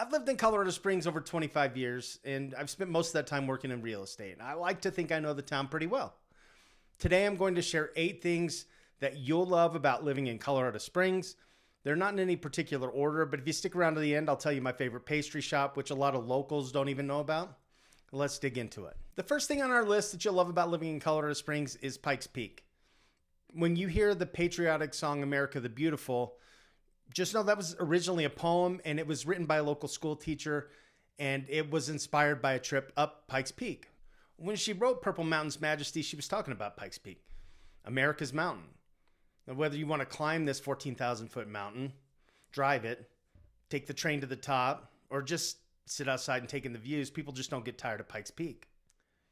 I've lived in Colorado Springs over 25 years, and I've spent most of that time working in real estate. I like to think I know the town pretty well. Today, I'm going to share 8 things that you'll love about living in Colorado Springs. They're not in any particular order, but if you stick around to the end, I'll tell you my favorite pastry shop, which a lot of locals don't even know about. Let's dig into it. The first thing on our list that you'll love about living in Colorado Springs is Pikes Peak. When you hear the patriotic song, America the Beautiful, just know that was originally a poem, and it was written by a local school teacher, and it was inspired by a trip up Pikes Peak. When she wrote Purple Mountain's Majesty, she was talking about Pikes Peak, America's mountain. Now, whether you want to climb this 14,000-foot mountain, drive it, take the train to the top, or just sit outside and take in the views, people just don't get tired of Pikes Peak.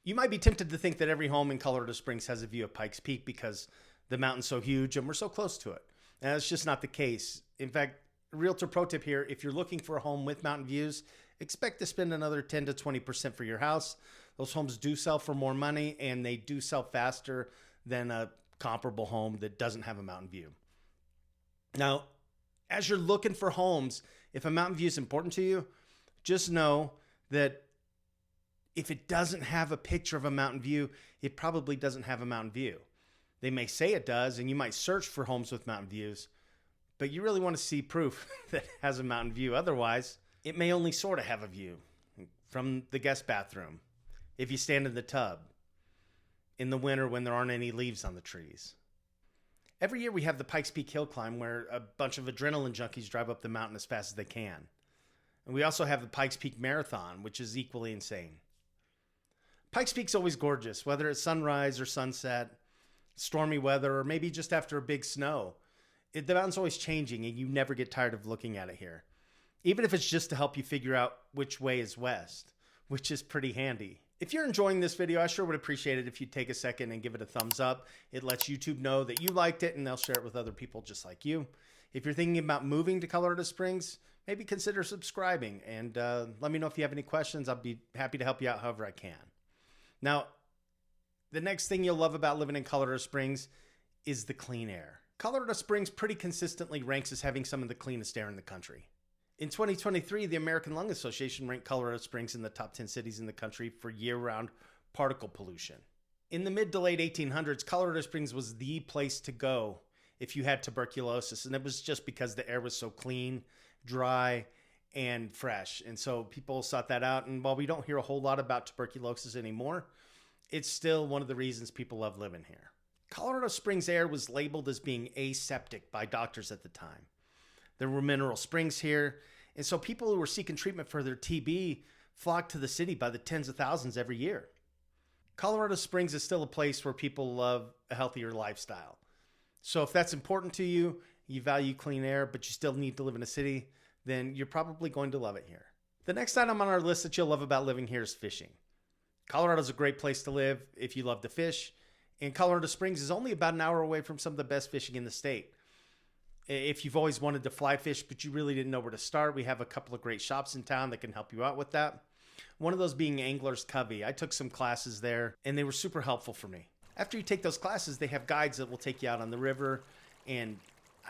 You might be tempted to think that every home in Colorado Springs has a view of Pikes Peak because the mountain's so huge and we're so close to it. And that's just not the case. In fact, realtor pro tip here, if you're looking for a home with mountain views, expect to spend another 10 to 20% for your house. Those homes do sell for more money, and they do sell faster than a comparable home that doesn't have a mountain view. Now, as you're looking for homes, if a mountain view is important to you, just know that if it doesn't have a picture of a mountain view, it probably doesn't have a mountain view. They may say it does, and you might search for homes with mountain views, but you really want to see proof that it has a mountain view. Otherwise, it may only sort of have a view from the guest bathroom, if you stand in the tub, in the winter when there aren't any leaves on the trees. Every year we have the Pikes Peak Hill Climb, where a bunch of adrenaline junkies drive up the mountain as fast as they can. And we also have the Pikes Peak Marathon, which is equally insane. Pikes Peak's always gorgeous, whether it's sunrise or sunset, stormy weather, or maybe just after a big snow. The mountain's always changing, and you never get tired of looking at it here. Even if it's just to help you figure out which way is west, which is pretty handy. If you're enjoying this video, I sure would appreciate it if you'd take a second and give it a thumbs up. It lets YouTube know that you liked it, and they'll share it with other people just like you. If you're thinking about moving to Colorado Springs, maybe consider subscribing, and let me know if you have any questions. I'll be happy to help you out however I can. Now, the next thing you'll love about living in Colorado Springs is the clean air. Colorado Springs pretty consistently ranks as having some of the cleanest air in the country. In 2023, the American Lung Association ranked Colorado Springs in the top 10 cities in the country for year-round particle pollution. In the mid to late 1800s, Colorado Springs was the place to go if you had tuberculosis, and it was just because the air was so clean, dry, and fresh. And so people sought that out, and while we don't hear a whole lot about tuberculosis anymore, it's still one of the reasons people love living here. Colorado Springs air was labeled as being aseptic by doctors at the time. There were mineral springs here, and so people who were seeking treatment for their TB flocked to the city by the tens of thousands every year. Colorado Springs is still a place where people love a healthier lifestyle. So if that's important to you, you value clean air, but you still need to live in a city, then you're probably going to love it here. The next item on our list that you'll love about living here is fishing. Colorado's a great place to live if you love to fish, and Colorado Springs is only about an hour away from some of the best fishing in the state. If you've always wanted to fly fish, but you really didn't know where to start, we have a couple of great shops in town that can help you out with that. One of those being Angler's Covey. I took some classes there, and they were super helpful for me. After you take those classes, they have guides that will take you out on the river, and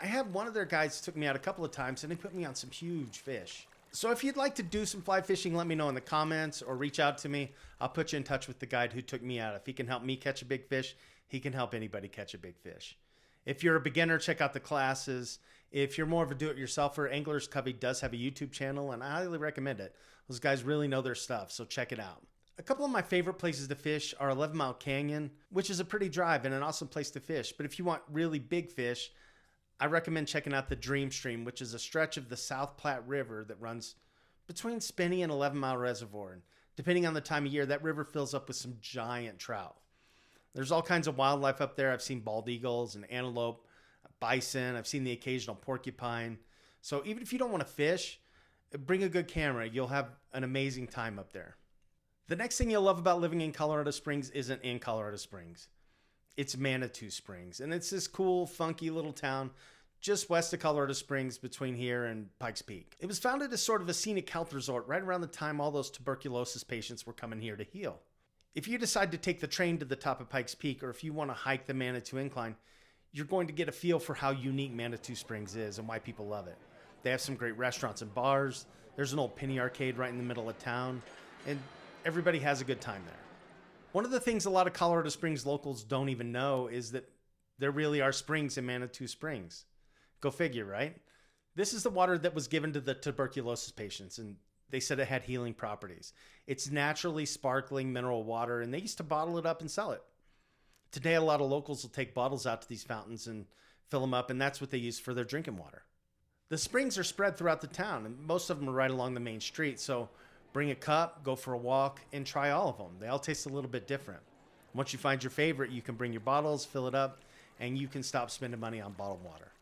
I had one of their guides took me out a couple of times, and they put me on some huge fish. So if you'd like to do some fly fishing, let me know in the comments or reach out to me. I'll put you in touch with the guide who took me out. If he can help me catch a big fish, he can help anybody catch a big fish. If you're a beginner, check out the classes. If you're more of a do-it-yourselfer, Angler's Covey does have a YouTube channel, and I highly recommend it. Those guys really know their stuff, so check it out. A couple of my favorite places to fish are 11 Mile Canyon, which is a pretty drive and an awesome place to fish. But if you want really big fish, I recommend checking out the Dream Stream, which is a stretch of the South Platte River that runs between Spinney and 11 Mile Reservoir. And depending on the time of year, that river fills up with some giant trout. There's all kinds of wildlife up there. I've seen bald eagles and antelope, bison. I've seen the occasional porcupine. So even if you don't want to fish, bring a good camera. You'll have an amazing time up there. The next thing you'll love about living in Colorado Springs isn't in Colorado Springs. It's Manitou Springs. And it's this cool, funky little town just west of Colorado Springs between here and Pikes Peak. It was founded as sort of a scenic health resort right around the time all those tuberculosis patients were coming here to heal. If you decide to take the train to the top of Pikes Peak, or if you want to hike the Manitou Incline, you're going to get a feel for how unique Manitou Springs is and why people love it. They have some great restaurants and bars. There's an old penny arcade right in the middle of town, and everybody has a good time there. One of the things a lot of Colorado Springs locals don't even know is that there really are springs in Manitou Springs. Go figure, right? This is the water that was given to the tuberculosis patients, and they said it had healing properties. It's naturally sparkling mineral water, and they used to bottle it up and sell it. Today, a lot of locals will take bottles out to these fountains and fill them up, and that's what they use for their drinking water. The springs are spread throughout the town, and most of them are right along the main street, so bring a cup, go for a walk, and try all of them. They all taste a little bit different. Once you find your favorite, you can bring your bottles, fill it up, and you can stop spending money on bottled water.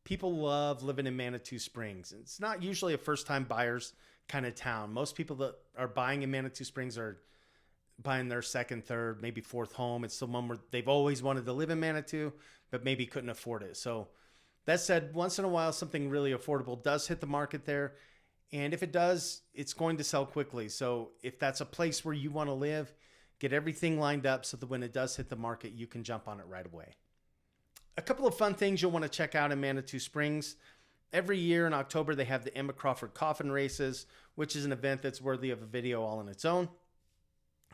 People love living in Manitou Springs. It's not usually a first-time buyer's kind of town. Most people that are buying in Manitou Springs are buying their second, third, maybe fourth home. It's the one where they've always wanted to live in Manitou, but maybe couldn't afford it. So that said, once in a while, something really affordable does hit the market there. And if it does, it's going to sell quickly. So if that's a place where you want to live, get everything lined up so that when it does hit the market, you can jump on it right away. A couple of fun things you'll want to check out in Manitou Springs. Every year in October, they have the Emma Crawford Coffin Races, which is an event that's worthy of a video all on its own.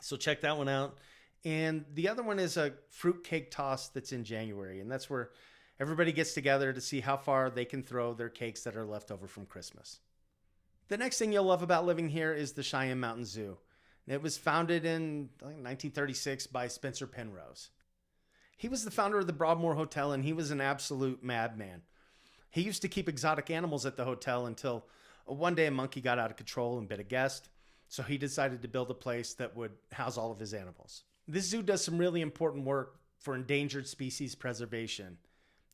So check that one out. And the other one is a fruit cake toss that's in January. And that's where everybody gets together to see how far they can throw their cakes that are left over from Christmas. The next thing you'll love about living here is the Cheyenne Mountain Zoo. It was founded in 1936 by Spencer Penrose. He was the founder of the Broadmoor Hotel, and he was an absolute madman. He used to keep exotic animals at the hotel until one day a monkey got out of control and bit a guest. So he decided to build a place that would house all of his animals. This zoo does some really important work for endangered species preservation,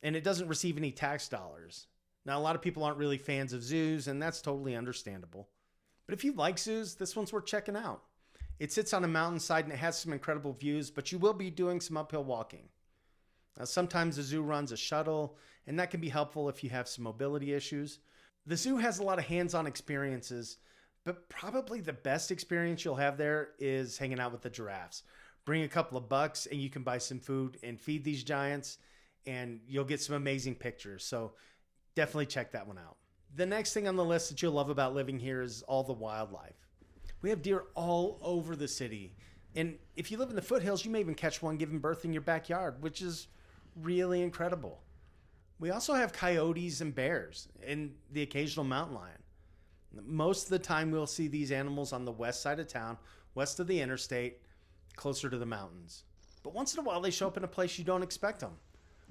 and it doesn't receive any tax dollars. Now, a lot of people aren't really fans of zoos, and that's totally understandable. But if you like zoos, this one's worth checking out. It sits on a mountainside and it has some incredible views, but you will be doing some uphill walking. Now, sometimes the zoo runs a shuttle, and that can be helpful if you have some mobility issues. The zoo has a lot of hands-on experiences, but probably the best experience you'll have there is hanging out with the giraffes. Bring a couple of bucks and you can buy some food and feed these giants, and you'll get some amazing pictures. So definitely check that one out. The next thing on the list that you'll love about living here is all the wildlife. We have deer all over the city. And if you live in the foothills, you may even catch one giving birth in your backyard, which is really incredible. We also have coyotes and bears and the occasional mountain lion. Most of the time we'll see these animals on the west side of town, west of the interstate, closer to the mountains. But once in a while they show up in a place you don't expect them.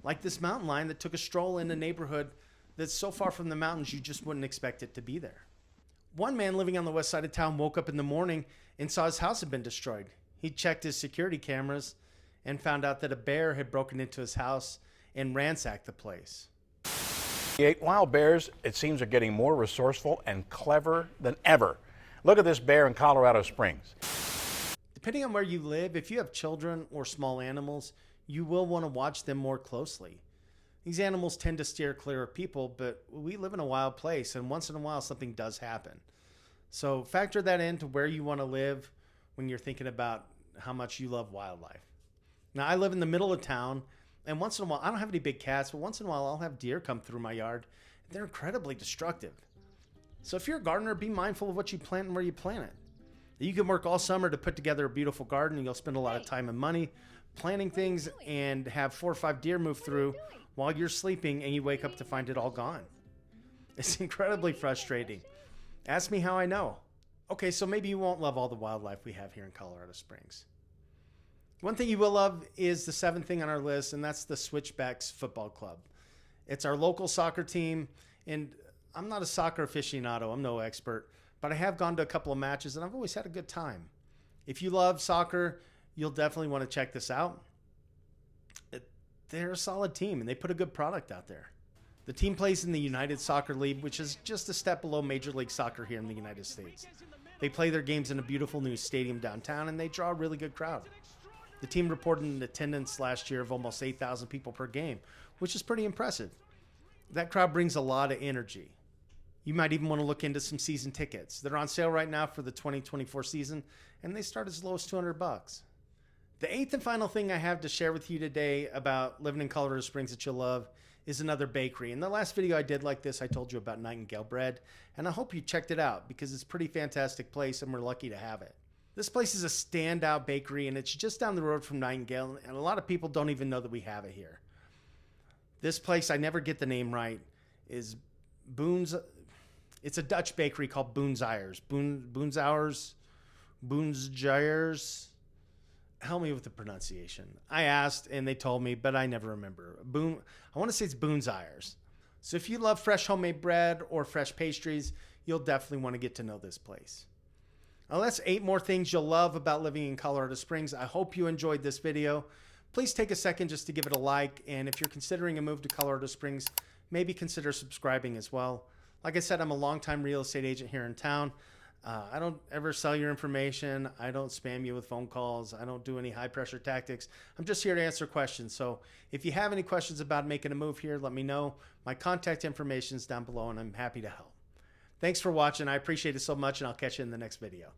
Like this mountain lion that took a stroll in a neighborhood that's so far from the mountains you just wouldn't expect it to be there. One man living on the west side of town woke up in the morning and saw his house had been destroyed. He checked his security cameras and found out that a bear had broken into his house and ransacked the place. The wild bears, it seems, are getting more resourceful and clever than ever. Look at this bear in Colorado Springs. Depending on where you live, if you have children or small animals, you will want to watch them more closely. These animals tend to steer clear of people, but we live in a wild place, and once in a while something does happen. So factor that into where you want to live when you're thinking about how much you love wildlife. Now, I live in the middle of town, and once in a while, I don't have any big cats, but once in a while I'll have deer come through my yard. They're incredibly destructive. So if you're a gardener, be mindful of what you plant and where you plant it. You can work all summer to put together a beautiful garden, and you'll spend a lot of time and money planting things and have 4 or 5 deer move through while you're sleeping, and you wake up to find it all gone. It's incredibly frustrating. Ask me how I know. Okay, so maybe you won't love all the wildlife we have here in Colorado Springs. One thing you will love is the 7th thing on our list, and that's the Switchbacks Football Club. It's our local soccer team, and I'm not a soccer aficionado. I'm no expert, but I have gone to a couple of matches, and I've always had a good time. If you love soccer, you'll definitely want to check this out. They're a solid team, and they put a good product out there. The team plays in the United Soccer League, which is just a step below Major League Soccer here in the United States. They play their games in a beautiful new stadium downtown, and they draw a really good crowd. The team reported an attendance last year of almost 8,000 people per game, which is pretty impressive. That crowd brings a lot of energy. You might even want to look into some season tickets. They're on sale right now for the 2024 season, and they start as low as $200. The 8th and final thing I have to share with you today about living in Colorado Springs that you'll love is another bakery. In the last video I did like this, I told you about Nightingale Bread, and I hope you checked it out because it's a pretty fantastic place and we're lucky to have it. This place is a standout bakery and it's just down the road from Nightingale, and a lot of people don't even know that we have it here. This place, I never get the name right, is it's a Dutch bakery called Boonzaaijar's. Boonzaaijar's. Help me with the pronunciation. I asked and they told me, but I never remember. I want to say it's Boonzaaijar's. So if you love fresh homemade bread or fresh pastries, you'll definitely want to get to know this place. Now that's 8 more things you'll love about living in Colorado Springs. I hope you enjoyed this video. Please take a second just to give it a like, and if you're considering a move to Colorado Springs, maybe consider subscribing as well. Like I said, I'm a longtime real estate agent here in town. I don't ever sell your information. I don't spam you with phone calls. I don't do any high pressure tactics. I'm just here to answer questions. So if you have any questions about making a move here, let me know. My contact information is down below and I'm happy to help. Thanks for watching. I appreciate it so much, and I'll catch you in the next video.